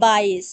22।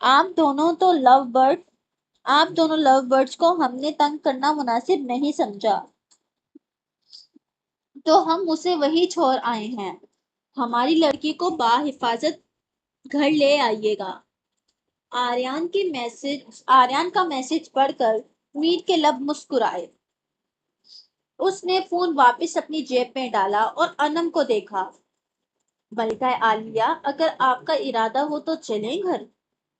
آپ دونوں لو برڈز کو ہم نے تنگ کرنا مناسب نہیں سمجھا تو ہم اسے وہی چھوڑ آئے ہیں۔ ہماری لڑکی کو بحفاظت گھر لے آئیے گا۔ آریان کا میسج پڑھ کر میر کے لب مسکرائے۔ اس نے فون واپس اپنی جیب میں ڈالا اور انم کو دیکھا۔ ملکہ عالیہ، اگر آپ کا ارادہ ہو تو چلیں گھر؟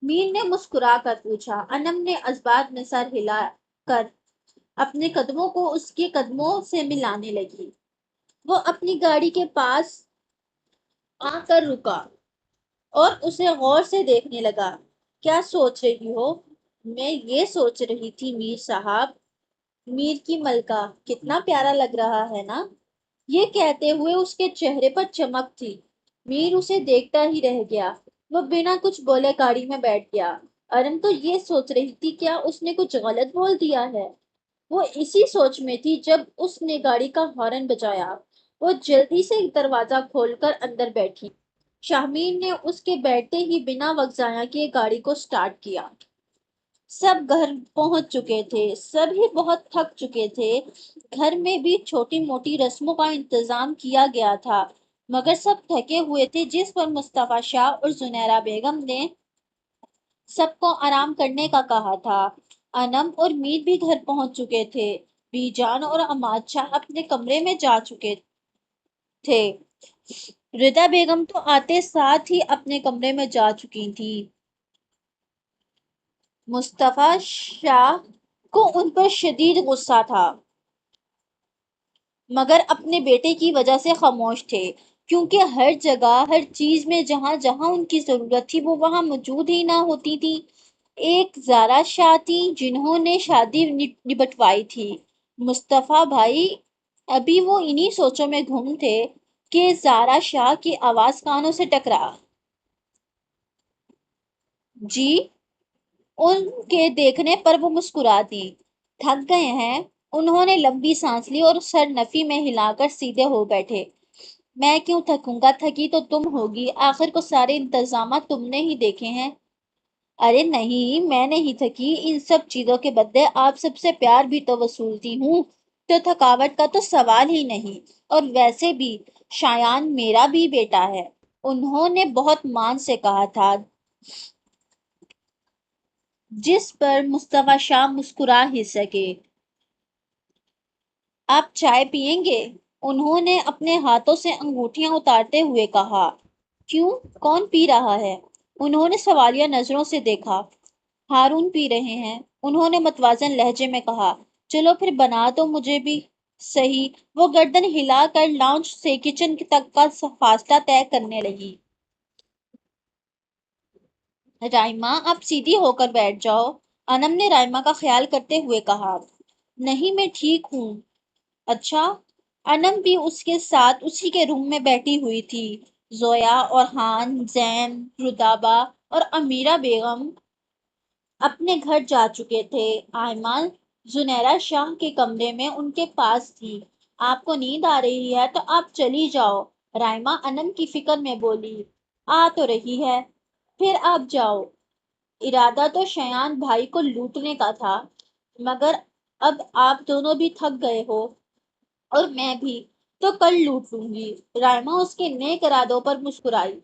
میر نے مسکرا کر پوچھا۔ انم نے اسباب میں سر ہلا کر اپنے قدموں کو اس کے قدموں سے ملانے لگی۔ وہ اپنی گاڑی کے پاس آ کر رکا اور اسے غور سے دیکھنے لگا۔ کیا سوچ رہی ہو؟ میں یہ سوچ رہی تھی میر صاحب۔ میر کی ملکہ، کتنا پیارا لگ رہا ہے نا؟ یہ کہتے ہوئے اس کے چہرے پر چمک تھی۔ میر اسے دیکھتا ہی رہ گیا۔ وہ بنا کچھ بولے گاڑی میں بیٹھ گیا۔ ارم تو یہ سوچ رہی تھی کیا اس نے کچھ غلط بول دیا ہے۔ وہ اسی سوچ میں تھی جب اس نے گاڑی کا ہارن بجایا۔ وہ جلدی سے دروازہ کھول کر اندر بیٹھی۔ شاہمیر نے اس کے بیٹھتے ہی بنا وقت ضائع کیے گاڑی کو سٹارٹ کیا۔ سب گھر پہنچ چکے تھے۔ سب ہی بہت تھک چکے تھے۔ گھر میں بھی چھوٹی موٹی رسموں کا انتظام کیا گیا تھا مگر سب تھکے ہوئے تھے، جس پر مصطفیٰ شاہ اور زنیرہ بیگم نے سب کو آرام کرنے کا کہا تھا۔ انم اور میر بھی گھر پہنچ چکے تھے۔ بی جان اور اماد شاہ اپنے کمرے میں جا چکے تھے۔ ردا بیگم تو آتے ساتھ ہی اپنے کمرے میں جا چکی تھی۔ مصطفیٰ شاہ کو ان پر شدید غصہ تھا مگر اپنے بیٹے کی وجہ سے خاموش تھے، کیونکہ ہر جگہ ہر چیز میں جہاں جہاں ان کی ضرورت تھی وہ وہاں موجود ہی نہ ہوتی تھی۔ ایک زارا شاہ تھی جنہوں نے شادی نبٹوائی تھی۔ مصطفیٰ بھائی ابھی وہ انہی سوچوں میں گم تھے کہ زارا شاہ کی آواز کانوں سے ٹکرا۔ جی؟ ان کے دیکھنے پر وہ مسکرا دی۔ تھک گئے ہیں؟ انہوں نے لمبی سانس لی اور سر نفی میں ہلا کر سیدھے ہو بیٹھے۔ میں کیوں تھکوں گا؟ تھکی تو تم ہوگی، آخر کو سارے انتظامات تم نے ہی دیکھے ہیں۔ ارے نہیں، میں نہیں تھکی، ان سب چیزوں کے بدلے آپ سب سے پیار بھی تو وصولتی ہوں، تو تھکاوٹ کا تو سوال ہی نہیں۔ اور ویسے بھی شایان میرا بھی بیٹا ہے، انہوں نے بہت مان سے کہا تھا، جس پر مصطفیٰ شاہ مسکرا ہی سکے۔ آپ چائے پئیں گے؟ انہوں نے اپنے ہاتھوں سے انگوٹھیاں اتارتے ہوئے کہا۔ کیوں؟ کون پی رہا ہے؟ انہوں نے سوالیہ نظروں سے دیکھا۔ ہارون پی رہے ہیں، انہوں نے متوازن لہجے میں کہا۔ چلو پھر بنا دو مجھے بھی۔ صحیح۔ وہ گردن ہلا کر لاؤنج سے کچن تک کا فاصلہ طے کرنے لگی۔ رائمہ آپ سیدھی ہو کر بیٹھ جاؤ، انم نے رائمہ کا خیال کرتے ہوئے کہا۔ نہیں میں ٹھیک ہوں۔ اچھا؟ انم بھی اس کے ساتھ اسی کے روم میں بیٹھی ہوئی تھی۔ زویا، اورحان، زین، رودابہ اور امیرہ بیگم اپنے گھر جا چکے تھے۔ ایمن زنیرہ شاہ کے کمرے میں ان کے پاس تھی۔ آپ کو نیند آ رہی ہے تو آپ چلی جاؤ، رائمہ انم کی فکر میں بولی۔ آ تو رہی ہے، پھر آپ جاؤ۔ ارادہ تو شایان بھائی کو لوٹنے کا تھا مگر اب آپ دونوں بھی تھک گئے ہو اور میں بھی، تو کل لوٹ لوں گی۔ رائمہ اس کے نیک ارادوں پر مسکرائی۔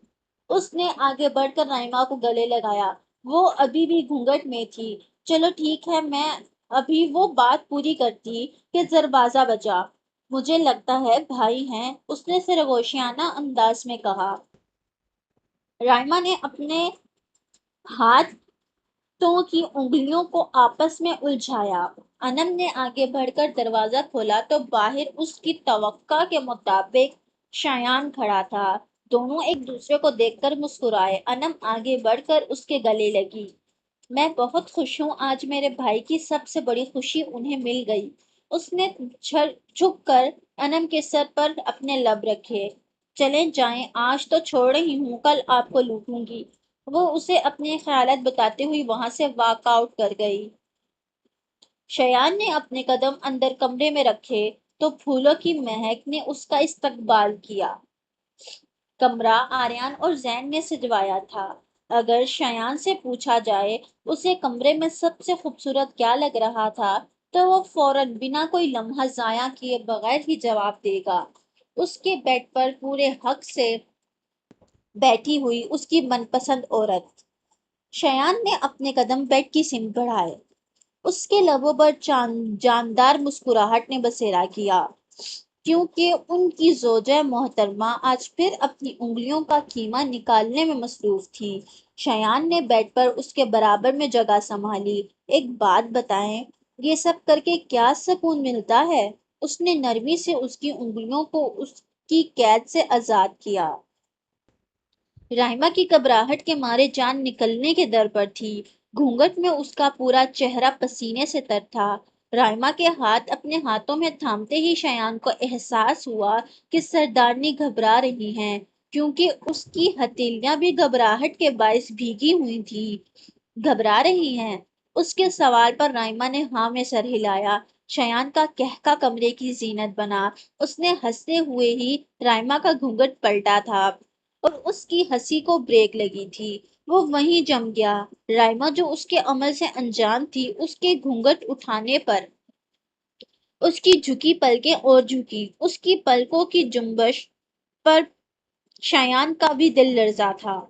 اس نے آگے بڑھ کر رائمہ کو گلے لگایا۔ وہ ابھی بھی گھونگھٹ میں تھی۔ چلو ٹھیک ہے، میں ابھی وہ بات پوری کرتی کہ دروازہ بجا۔ مجھے لگتا ہے بھائی ہیں، اس نے سرگوشیانہ انداز میں کہا۔ رائمہ نے اپنے ہاتھوں کی انگلیوں کو آپس میں الجھایا۔ انم نے آگے بڑھ کر دروازہ کھولا تو باہر اس کی توقع کے مطابق شایان کھڑا تھا۔ دونوں ایک دوسرے کو دیکھ کر مسکرائے۔ انم آگے بڑھ کر اس کے گلے لگی۔ میں بہت خوش ہوں، آج میرے بھائی کی سب سے بڑی خوشی انہیں مل گئی۔ اس نے جھک کر انم کے سر پر اپنے لب رکھے۔ چلیں جائیں، آج تو چھوڑ رہی ہوں، کل آپ کو لوٹوں گی۔ وہ اسے اپنے خیالات بتاتے ہوئے وہاں سے واک آؤٹ کر گئی۔ شایان نے اپنے قدم اندر کمرے میں رکھے تو پھولوں کی مہک نے اس کا استقبال کیا۔ کمرہ آریان اور زین نے سجوایا تھا۔ اگر شایان سے پوچھا جائے اسے کمرے میں سب سے خوبصورت کیا لگ رہا تھا تو وہ فوراً بنا کوئی لمحہ ضائع کیے بغیر ہی جواب دے گا، اس کے بیڈ پر پورے حق سے بیٹھی ہوئی اس کی من پسند عورت۔ شایان نے اپنے قدم بیڈ کی سمت بڑھائے، اس کے لبوں پر جاندار مسکراہٹ نے بسیرا کیا، کیونکہ ان کی زوجہ محترمہ آج پھر اپنی انگلیوں کا کیما نکالنے میں مصروف تھی۔ شایان نے بیڈ پر اس کے برابر میں جگہ سنبھالی۔ ایک بات بتائیں، یہ سب کر کے کیا سکون ملتا ہے؟ اس نے نرمی سے اس کی انگلیوں کو اس کی قید سے آزاد کیا۔ رائما کی گھبراہٹ کے مارے جان نکلنے کے در پر تھی، گھونگھٹ میں اس کا پورا چہرہ پسینے سے تر تھا۔ رائما کے ہاتھ اپنے ہاتھوں میں تھامتے ہی شایان کو احساس ہوا کہ سردارنی گھبرا رہی ہیں، کیونکہ اس کی ہتھیلیاں بھی گھبراہٹ کے باعث بھیگی ہوئی تھیں۔ گھبرا رہی ہیں؟ اس کے سوال پر رائما نے ہاں میں سر ہلایا۔ شایان کا قہقہ کمرے کی زینت بنا۔ اس نے ہنستے ہوئے ہی رائما کا گھونگھٹ پلٹا تھا اور اس کی ہنسی کو بریک لگی تھی، وہ وہیں جم گیا۔ رائما جو اس کے عمل سے انجان تھی، اس کے گھونگھٹ اٹھانے پر اس کی جھکی پلکیں اور جھکی، اس کی پلکوں کی جنبش پر شایان کا بھی دل لرزا تھا۔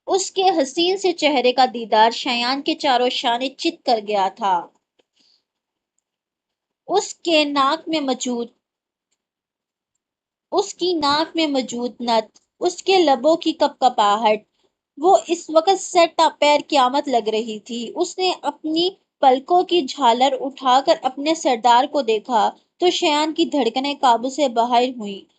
اس کے حسین سے چہرے کا دیدار شایان کے چاروں شانے چت کر گیا تھا۔ اس کے ناک میں موجود اس کی ناک میں موجود نت، اس کے لبوں کی کپکپاہٹ، وہ اس وقت سر تا پیر قیامت لگ رہی تھی۔ اس نے اپنی پلکوں کی جھالر اٹھا کر اپنے سردار کو دیکھا تو شایان کی دھڑکنیں قابو سے باہر ہوئیں۔